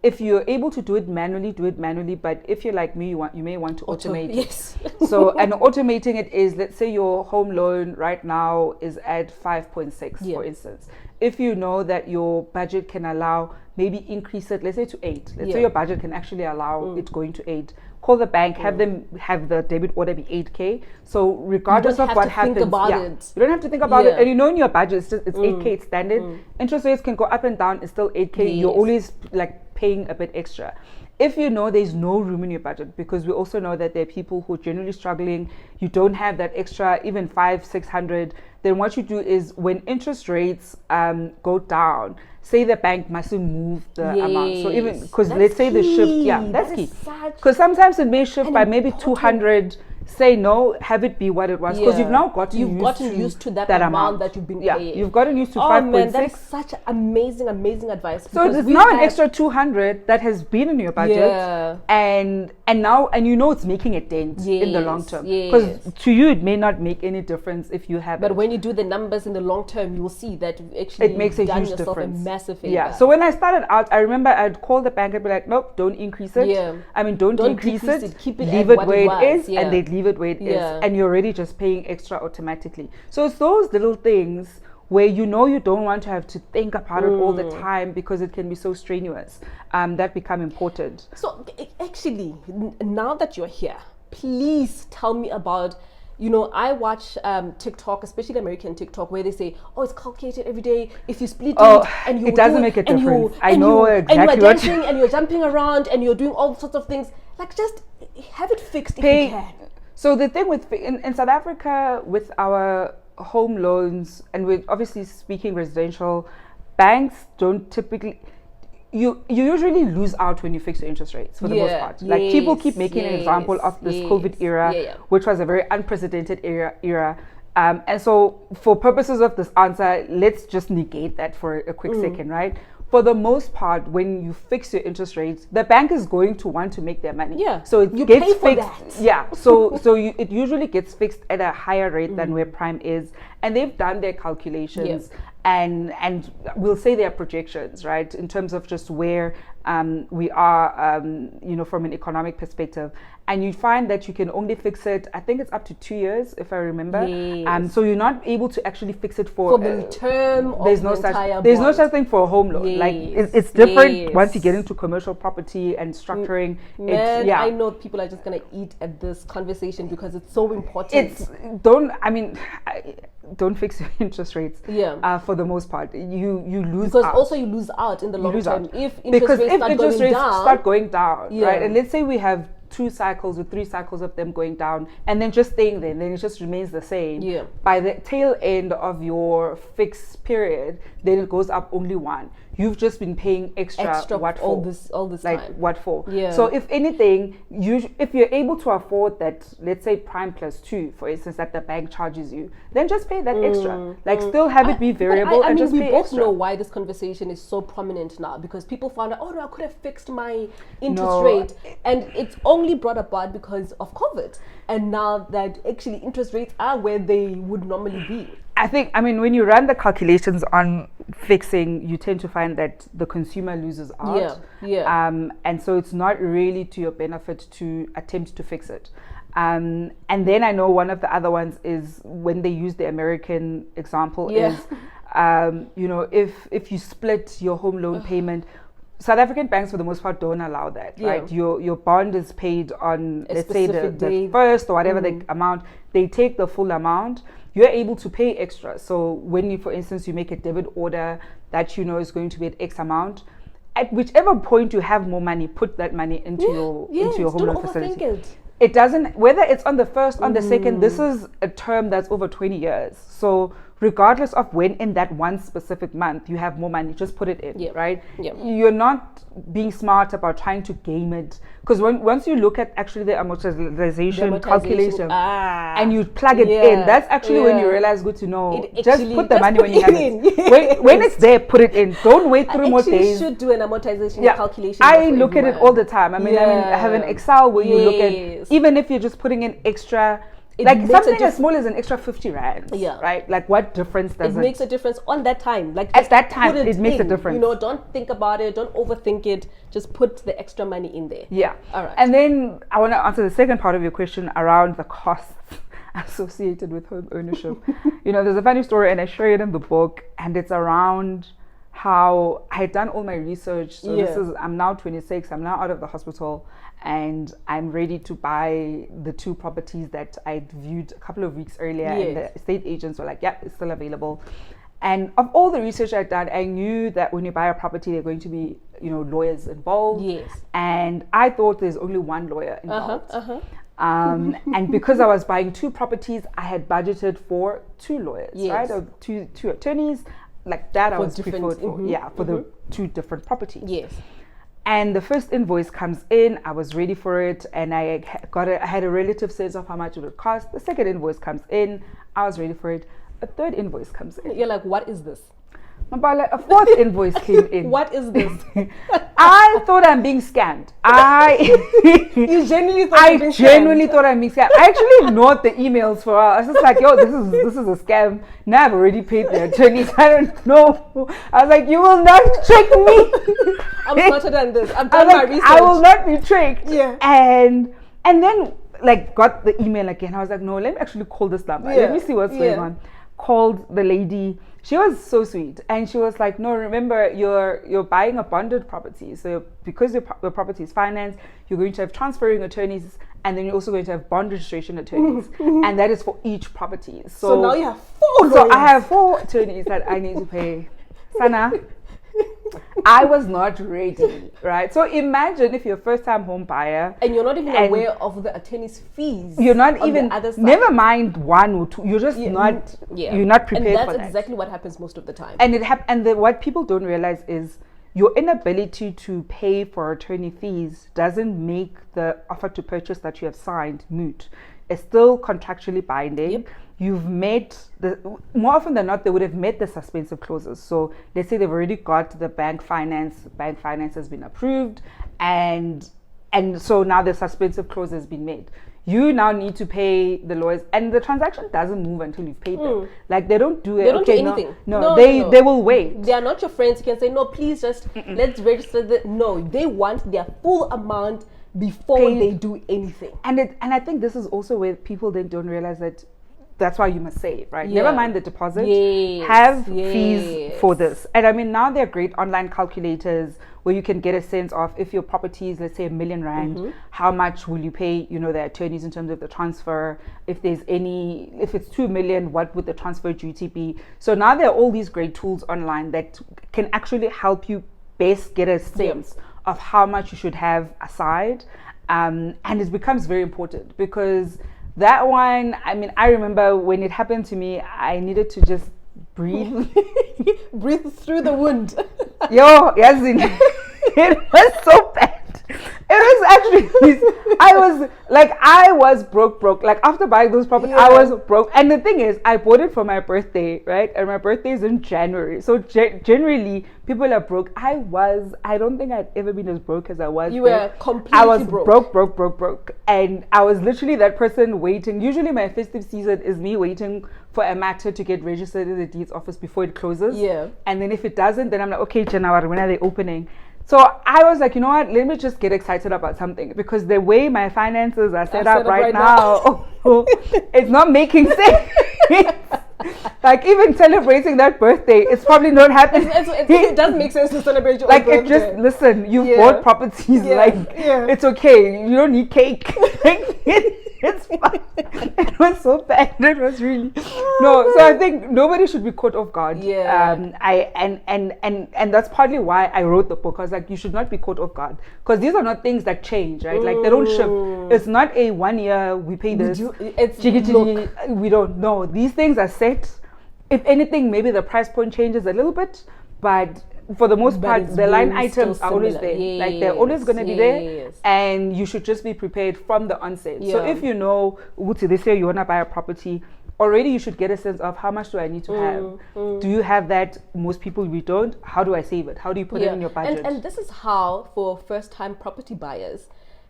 if you're able to do it manually, do it manually. But if you're like me, you may want to automate it. So, and automating it is, let's say your home loan right now is at 5.6, for instance. If you know that your budget can allow, maybe increase it, let's say to 8. Let's say your budget can actually allow it going to 8. Call the bank, have them have the debit order be 8K. So regardless of what happens, you don't have to think about it. And you know in your budget, it's 8K, it's standard. Interest rates can go up and down, it's still 8K. You're always like paying a bit extra. If you know there's no room in your budget, because we also know that there are people who are generally struggling, you don't have that extra, even 500-600, then what you do is when interest rates go down, say the bank mustn't move the amount. So even, because let's say the shift, that's key. Because sometimes it may shift by maybe 200. Say no, have it be what it was, because you've now gotten used to that amount that you've been paying. You've gotten used to 5.6. Oh man, that's such amazing advice. So it's now an extra 200 that has been in your budget, and now you know it's making a dent in the long term. Because to you it may not make any difference if you have but when you do the numbers in the long term, you will see that actually it makes a huge difference. A massive favor. So when I started out, I remember I'd call the bank and be like, nope, don't increase it. I mean, don't increase it. Keep it, leave it where it is, and they'd leave it where it is, Yeah. and you're already just paying extra automatically. So it's those little things where you know you don't want to have to think about it all the time because it can be so strenuous, that become important. So actually, now that you're here, please tell me about, you know, I watch TikTok, especially American TikTok, where they say, oh, it's calculated every day. If you split it and you it doesn't make a difference. I know exactly and you are what dancing and you're jumping around and you're doing all sorts of things. Like, just have it fixed if you can. So the thing with in South Africa with our home loans, and we're obviously speaking residential, banks don't typically. You usually lose out when you fix your interest rates for the most part. Like people keep making an example of this COVID era, which was a very unprecedented era. And so for purposes of this answer, let's just negate that for a quick second, right? For the most part, when you fix your interest rates, the bank is going to want to make their money. So it gets fixed. It usually gets fixed at a higher rate than where prime is, and they've done their calculations. And we'll say their projections, right, in terms of just where we are, from an economic perspective. And you find that you can only fix it, I think it's up to 2 years, if I remember. Yes. So you're not able to actually fix it for the term there's of no the such entire There's no bond. such thing for a home loan. Yes. Like, it's different Yes. once you get into commercial property and structuring. Man, I know people are just going to eat at this conversation because it's so important. Don't fix your interest rates. For the most part, you lose because out. also you lose out in the long term out. if interest rates start going down, right? And let's say we have 2 cycles or 3 cycles of them going down and then just staying there, and then it just remains the same. By the tail end of your fixed period, then it goes up only 1. You've just been paying extra what all for? this like time. What for? So if anything, if you're able to afford that, let's say prime plus 2, for instance, that the bank charges you, then just pay that extra. Still have it be variable and just pay extra. We both know why this conversation is so prominent now, because people found out, I could have fixed my interest rate, and it's only brought about because of COVID, and now that actually interest rates are where they would normally be. I think, when you run the calculations on fixing, you tend to find that the consumer loses out. And so it's not really to your benefit to attempt to fix it. And then I know one of the other ones is when they use the American example is, if you split your home loan payment, South African banks for the most part don't allow that, right? Your bond is paid on, let's say, the first or whatever the amount. They take the full amount. You're able to pay extra. So when you, for instance, you make a debit order that is going to be at X amount, at whichever point you have more money, put that money into your home loan facility. It doesn't, whether it's on the first, on the second, this is a term that's over 20 years. So regardless of when in that one specific month you have more money, just put it in, right? You're not being smart about trying to game it, because once you look at actually the amortization calculation and you plug it in, that's actually when you realize, good to know, just put the money when you have it. When it's there, put it in. Don't wait 3 more days. You should do an amortization calculation. I look at it all the time. I have an Excel where you look at, even if you're just putting in extra, like something as small as an extra 50 rand, right? Like, what difference does it? It makes a difference on that time. Like, at that time, it makes a difference. Don't think about it. Don't overthink it. Just put the extra money in there. All right. And then I want to answer the second part of your question around the costs associated with home ownership. There's a funny story, and I share it in the book, and it's around how I had done all my research. So I'm now 26. I'm now out of the hospital, and I'm ready to buy the 2 properties that I'd viewed a couple of weeks earlier, and the estate agents were like, it's still available. And of all the research I'd done, I knew that when you buy a property, there are going to be, lawyers involved. And I thought there's only one lawyer involved. And because I was buying 2 properties, I had budgeted for 2 lawyers, right? Or two attorneys. Like that, I was preferred for, for the 2 different properties. And the first invoice comes in, I was ready for it, and I had a relative sense of how much it would cost. The second invoice comes in, I was ready for it. A third invoice comes in. You're like, what is this? But like a 4th invoice came in. What is this? I thought I'm being scammed. You genuinely thought I genuinely thought I'm being scammed. I actually ignored the emails for a while. I was just like, this is a scam. Now I've already paid the attorneys. I don't know. I was like, you will not trick me. I'm smarter than this. I've done my research. I will not be tricked. And then got the email again. I was like, no, let me actually call this number. Let me see what's going on. Called the lady. She was so sweet, and she was like, no, remember, you're buying a bonded property, so because your property is financed, you're going to have transferring attorneys, and then you're also going to have bond registration attorneys, and that is for each property. So now you have 4 lawyers. So I have 4 attorneys that I need to pay. Sana, I was not ready, right? So imagine if you're a first-time home buyer and you're not even aware of the attorney's fees. You're not even, never mind 1 or 2. You're just not. You're not prepared for that. And that's exactly what happens most of the time. And what people don't realize is your inability to pay for attorney fees doesn't make the offer to purchase that you have signed moot. It's still contractually binding. You've met more often than not, they would have met the suspensive clauses. So let's say they've already got the bank finance has been approved, and so now the suspensive clause has been met. you now need to pay the lawyers, and the transaction doesn't move until you've paid them. Like they don't do it. They don't do anything. No, they will wait. They are not your friends. You can say, no, please just let's register no, they want their full amount before they do anything. And I think this is also where people then don't realize that that's why you must save, right? Never mind the deposit. Have fees for this. And I mean, now there are great online calculators where you can get a sense of if your property is, let's say, R1 million, how much will you pay, the attorneys in terms of the transfer? If it's 2 million, what would the transfer duty be? So now there are all these great tools online that can actually help you best get a sense of how much you should have aside. And it becomes very important because that one, I mean, I remember when it happened to me, I needed to just breathe. Breathe through the wound. Yo, Yazin, it was so bad. It was actually, I was broke. Like after buying those properties, I was broke. And the thing is, I bought it for my birthday, right? And my birthday is in January. So generally, people are broke. I don't think I'd ever been as broke as I was. You were completely I was broke. broke. And I was literally that person waiting. Usually my festive season is me waiting for a matter to get registered in the deeds office before it closes. Yeah. And then if it doesn't, then I'm like, okay, Janawar, when are they opening? So I was like, you know what, let me just get excited about something because the way my finances are set up right now, it's not making sense. Like even celebrating that birthday, it's probably not happening. It doesn't make sense to celebrate your own birthday. It just, listen, you bought properties, it's okay. You don't need cake. It's fine. It was so bad. It was really no. So I think nobody should be caught off guard. And that's partly why I wrote the book. I was like, you should not be caught off guard because these are not things that change, right? Like they don't shift. It's not a 1 year we pay this. We don't know. These things are set. If anything, maybe the price point changes a little bit, but for the most part, the line items are always there. Like they're always going to be there, and you should just be prepared from the onset. So if you know, this year you want to buy a property, already you should get a sense of how much do I need to have? Do you have that? Most people we don't. How do I save it? How do you put it in your budget? And this is how, for first-time property buyers,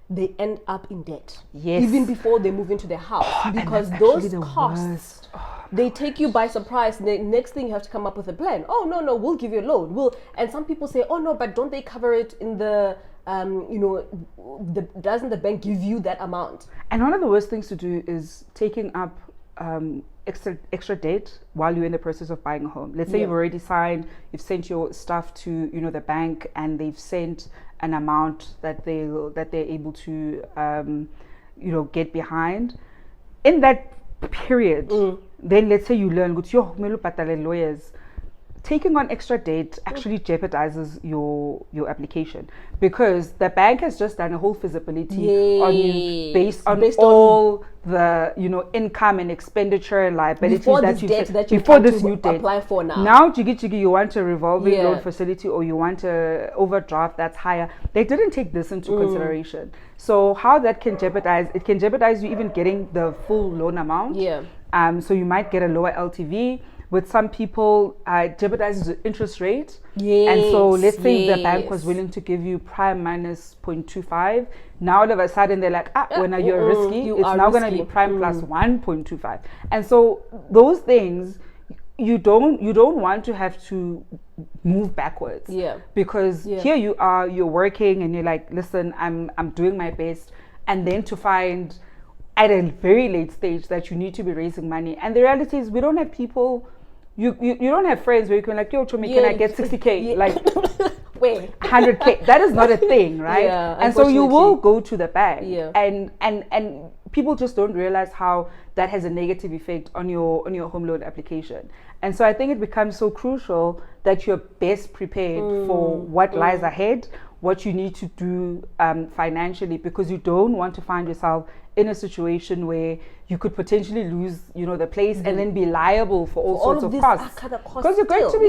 they end up in debt. Yes. Even before they move into their house. Because those costs, they take you by surprise. The next thing you have to come up with a plan. Oh, no, we'll give you a loan. And some people say, oh, no, but don't they cover it in the, doesn't the bank give you that amount? And one of the worst things to do is taking up extra debt while you're in the process of buying a home. Let's say you've already signed, you've sent your stuff to the bank, and they've sent an amount that they're able to get behind. In that period, then let's say you learn lawyers. Taking on extra debt actually jeopardizes your application because the bank has just done a whole feasibility on you based on all the income and expenditure and liabilities before this new debt apply for now. Now jiggy you want a revolving loan facility or you want a overdraft that's higher. They didn't take this into consideration. So how that can jeopardize you even getting the full loan amount. So you might get a lower LTV. With some people, it jeopardizes the interest rate. And so let's say the bank was willing to give you prime minus 0.25. Now all of a sudden they're like, when you're risky, it's now going to be prime plus 1.25. And so those things, you don't want to have to move backwards. Because here you are, you're working and you're like, listen, I'm doing my best. And then to find at a very late stage that you need to be raising money. And the reality is we don't have people, you don't have friends where you can like, yo, Chomi, can I get 60K? Like, wait, 100K. That is not a thing, right? And so you will go to the bank. And people just don't realize how that has a negative effect on your home loan application. And so I think it becomes so crucial that you're best prepared for what lies ahead, what you need to do financially, because you don't want to find yourself in a situation where you could potentially lose, the place and then be liable for all sorts of costs. Because you're going to be,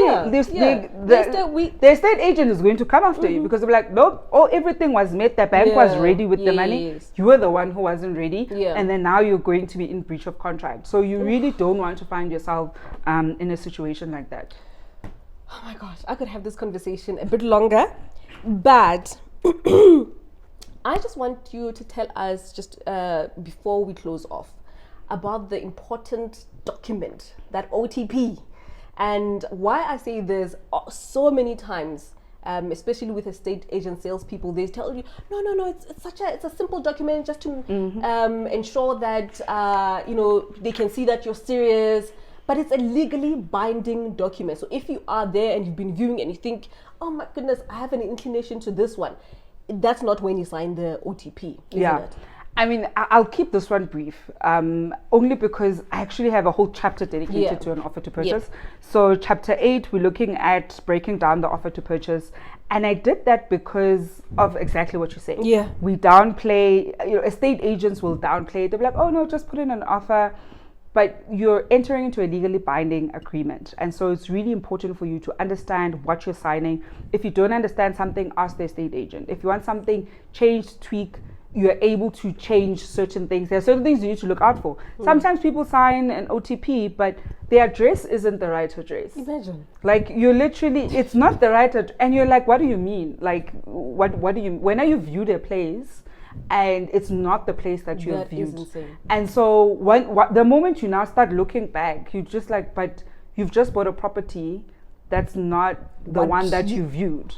the estate agent is going to come after you because they're like, no, everything was met. The bank was ready with the money. You were the one who wasn't ready. And then now you're going to be in breach of contract. So you really don't want to find yourself in a situation like that. Oh my gosh, I could have this conversation a bit longer, but I just want you to tell us, just before we close off, about the important document, that OTP, and why I say this so many times. Especially with estate agent salespeople, they tell you, no, it's a simple document just to ensure that they can see that you're serious. But it's a legally binding document. So if you are there and you've been viewing and you think, oh my goodness, I have an inclination to this one, that's not when you sign the OTP, isn't it? I mean, I'll keep this one brief, only because I actually have a whole chapter dedicated to an offer to purchase. So chapter 8, we're looking at breaking down the offer to purchase. And I did that because of exactly what you're saying. Yeah. We downplay, estate agents will downplay. They'll be like, oh no, just put in an offer. But you're entering into a legally binding agreement. And so it's really important for you to understand what you're signing. If you don't understand something, ask the estate agent. If you want something changed, tweak, you're able to change certain things. There are certain things you need to look out for. Sometimes people sign an OTP, but their address isn't the right address. Imagine. Like, you're literally, it's not the right address. And you're like, what do you mean? Like, what do you, when are you viewed a place and it's not the place that you have viewed? That is insane. And so the moment you now start looking back, you just like, but you've just bought a property that's not the one that you viewed.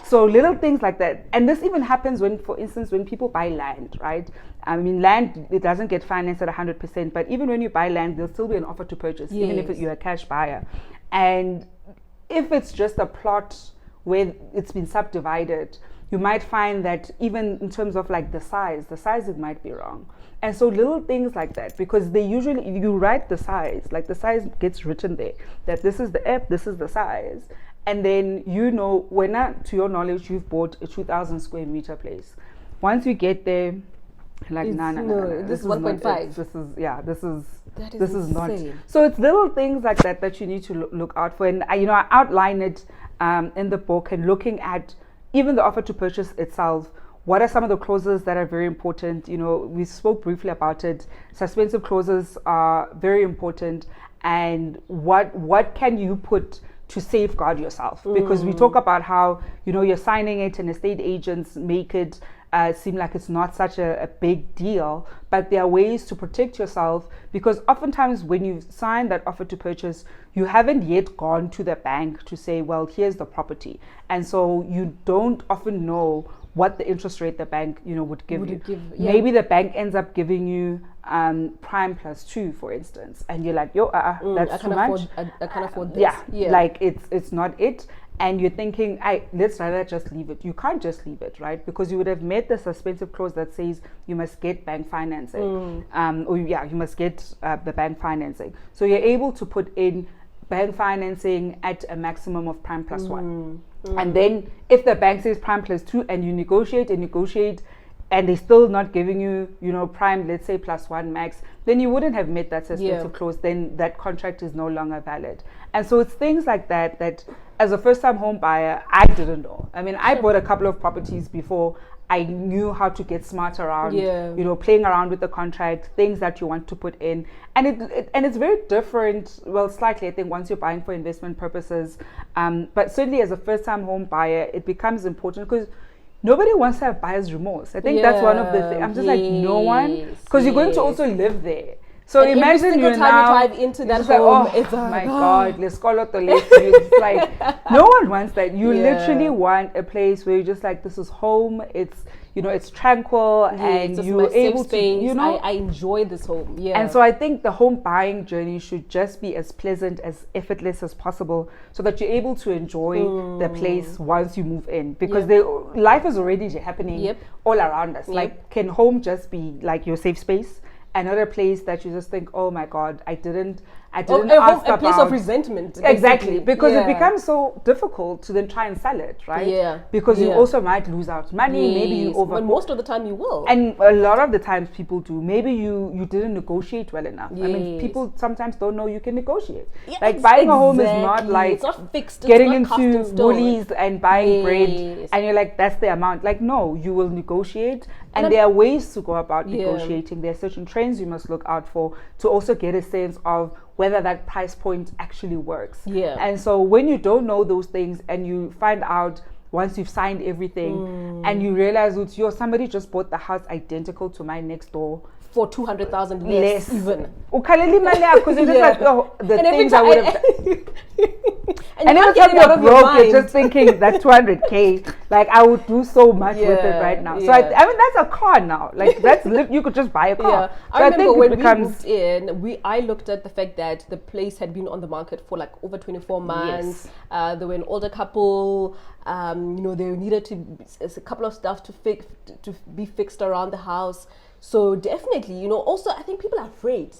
So little things like that. And this even happens when, for instance, when people buy land, right? I mean, land, it doesn't get financed at 100%, but even when you buy land, there'll still be an offer to purchase, even if you're a cash buyer. And if it's just a plot where it's been subdivided, you might find that even in terms of like the size it might be wrong. And so little things like that, because they usually, you write the size, like the size gets written there, that this is the F, this is the size. And then, when to your knowledge, you've bought a 2,000 square meter place. Once you get there, like, no, this is 1.5. This is not. So it's little things like that you need to look out for. And I outline it in the book, and looking at even the offer to purchase itself. What are some of the clauses that are very important? We spoke briefly about it. Suspensive clauses are very important. And what can you put to safeguard yourself? Because we talk about how, you're signing it and estate agents make it seem like it's not such a big deal, but there are ways to protect yourself, because oftentimes when you sign that offer to purchase, you haven't yet gone to the bank to say, well, here's the property. And so you don't often know what the interest rate the bank, would give you. Maybe the bank ends up giving you prime plus 2, for instance, and you're like, that's too much. I can't afford this. Like it's not it. And you're thinking, let's rather just leave it. You can't just leave it, right? Because you would have met the suspensive clause that says you must get bank financing. You must get the bank financing. So you're able to put in bank financing at a maximum of prime plus 1. And then if the bank says prime plus 2 and you negotiate and they're still not giving you, prime, let's say plus 1 max, then you wouldn't have met that suspensive clause. Then that contract is no longer valid. And so it's things like that as a first-time home buyer, I didn't know. I mean, I bought a couple of properties before I knew how to get smart around, playing around with the contract, things that you want to put in. And it's very different, well, slightly, I think, once you're buying for investment purposes. But certainly as a first-time home buyer, it becomes important because nobody wants to have buyer's remorse. I think that's one of the things. I'm just like, no one, because you're going to also live there. So and imagine you now you drive into that home, like, it's my God, let's call it the list. It's like, no one wants that. You literally want a place where you're just like, this is home. It's, it's tranquil, and you're able to, I enjoy this home. Yeah. And so I think the home buying journey should just be as pleasant, as effortless as possible, so that you're able to enjoy the place once you move in, because life is already happening all around us. Like, can home just be like your safe space? Another place that you just think, oh my God, I didn't ask about. A place of resentment. Exactly, because it becomes so difficult to then try and sell it, right? Yeah. Because you also might lose out money, maybe you But most of the time you will. And a lot of the times people do. Maybe you didn't negotiate well enough. I mean, people sometimes don't know you can negotiate. Like, buying a home is not like it's not fixed, getting into Woolies and buying bread and you're like, that's the amount. Like, no, you will negotiate. And there are ways to go about negotiating. There are certain trends you must look out for to also get a sense of whether that price point actually works. Yeah. And so when you don't know those things and you find out once you've signed everything and you realize that somebody just bought the house identical to mine next door for 200,000 less even. Because you're just like, oh, the And things I would have and every you time can't get it out you're of your broke, mind. you're just thinking that 200K, like I would do so much with it right now. So I mean, that's a car now. Like you could just buy a car. Yeah. So I remember think when it becomes, we moved in, I looked at the fact that the place had been on the market for like over 24 months. They were an older couple. They needed a couple of stuff to be fixed around the house. So definitely, also I think people are afraid,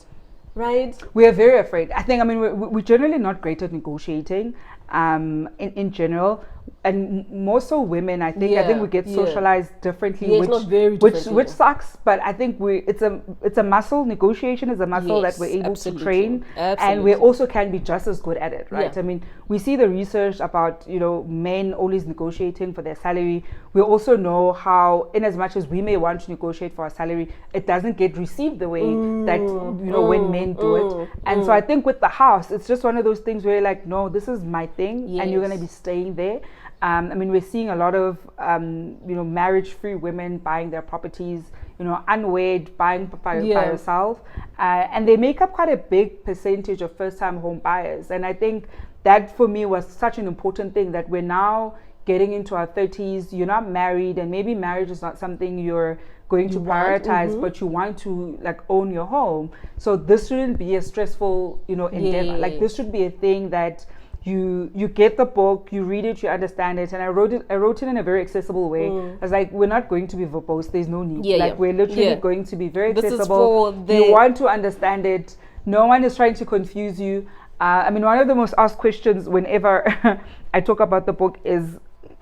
right? We are very afraid. I think, we're generally not great at negotiating in general. And more so women, I think we get socialized differently, which sucks. But I think it's a muscle. Negotiation is a muscle that we're able to train, and we also can be just as good at it, right? Yeah. I mean, we see the research about men always negotiating for their salary. We also know how, in as much as we may want to negotiate for our salary, it doesn't get received the way that when men do it. And so I think with the house, it's just one of those things where you're like, no, this is my thing, and you're going to be staying there. We're seeing a lot of, marriage-free women buying their properties, unwed, buying by yourself. And they make up quite a big percentage of first-time home buyers. And I think that for me was such an important thing, that we're now getting into our 30s, you're not married, and maybe marriage is not something you're going to prioritize, but you want to like own your home. So this shouldn't be a stressful, endeavor. Like this should be a thing that you get the book, you read it, you understand it. And I wrote it in a very accessible way. I was like, we're not going to be verbose, there's no need. We're literally going to be very accessible. You want to understand it. No one is trying to confuse you. One of the most asked questions whenever I talk about the book is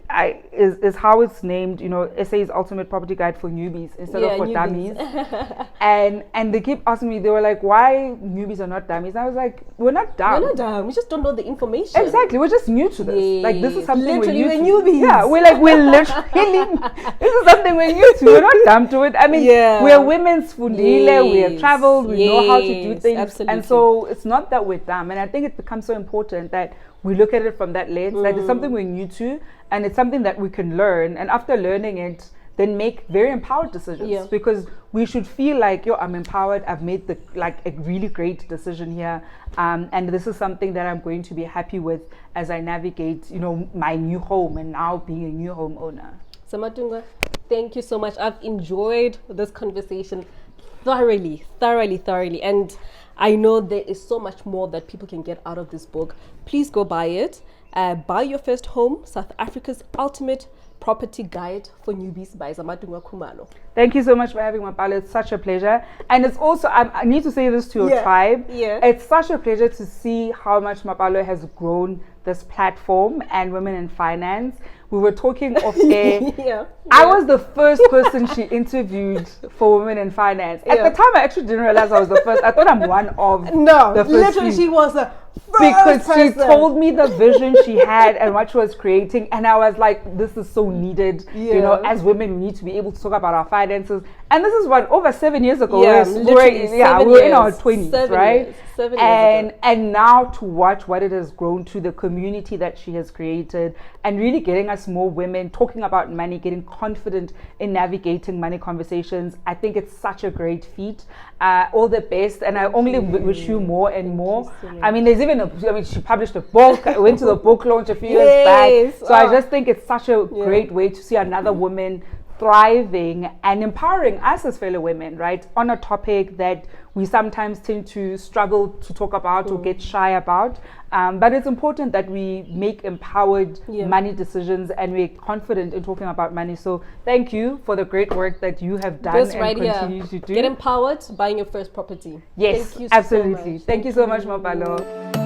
how it's named, SA's Ultimate Property Guide for Newbies instead of for dummies. and they keep asking me, they were like, why newbies are not dummies? And I was like, we're not dumb. We're not dumb. We just don't know the information. Exactly. We're just new to this. Like this is something literally we're new to. newbies. Yeah, we're literally this is something we're new to. We're not dumb to it. We're women's fundile, we have traveled, we know how to do things. Absolutely. And so it's not that we're dumb. And I think it becomes so important that we look at it from that lens. Like it's something we're new to, and it's something that we can learn. And after learning it, then make very empowered decisions, because we should feel like, I'm empowered. I've made a really great decision here, and this is something that I'm going to be happy with as I navigate, my new home and now being a new homeowner. Zamantungwa, thank you so much. I've enjoyed this conversation thoroughly, and I know there is so much more that people can get out of this book. Please go buy it. Buy Your First Home, South Africa's Ultimate Property Guide for Newbies by Zamantungwa Khumalo. Thank you so much for having me, Palo. It's such a pleasure. And it's also, I need to say this to your tribe. It's such a pleasure to see how much Mapalo has grown this platform and Women in Finance. We were talking off air. I was the first person she interviewed for Women in Finance. At the time, I actually didn't realize I was the first. I thought I'm one of the first. Literally, she was the first because person. She told me the vision she had and what she was creating, and I was like, this is so needed. As women, we need to be able to talk about our finances. And this is what, over 7 years ago. We were in our 20s, right? 7 years ago. And now to watch what it has grown to, the community that she has created, and really getting us more women talking about money, getting confident in navigating money conversations. I think it's such a great feat. All the best, and I only wish you more and more. There's even she published a book. I went to the book launch a few years back. So I just think it's such a great way to see another woman thriving and empowering us as fellow women, right, on a topic that we sometimes tend to struggle to talk about or get shy about. But it's important that we make empowered money decisions and we're confident in talking about money. So thank you for the great work that you have done and continue to do. Get empowered buying your first property. Yes, thank you absolutely. So Thank you so much, Mapalo.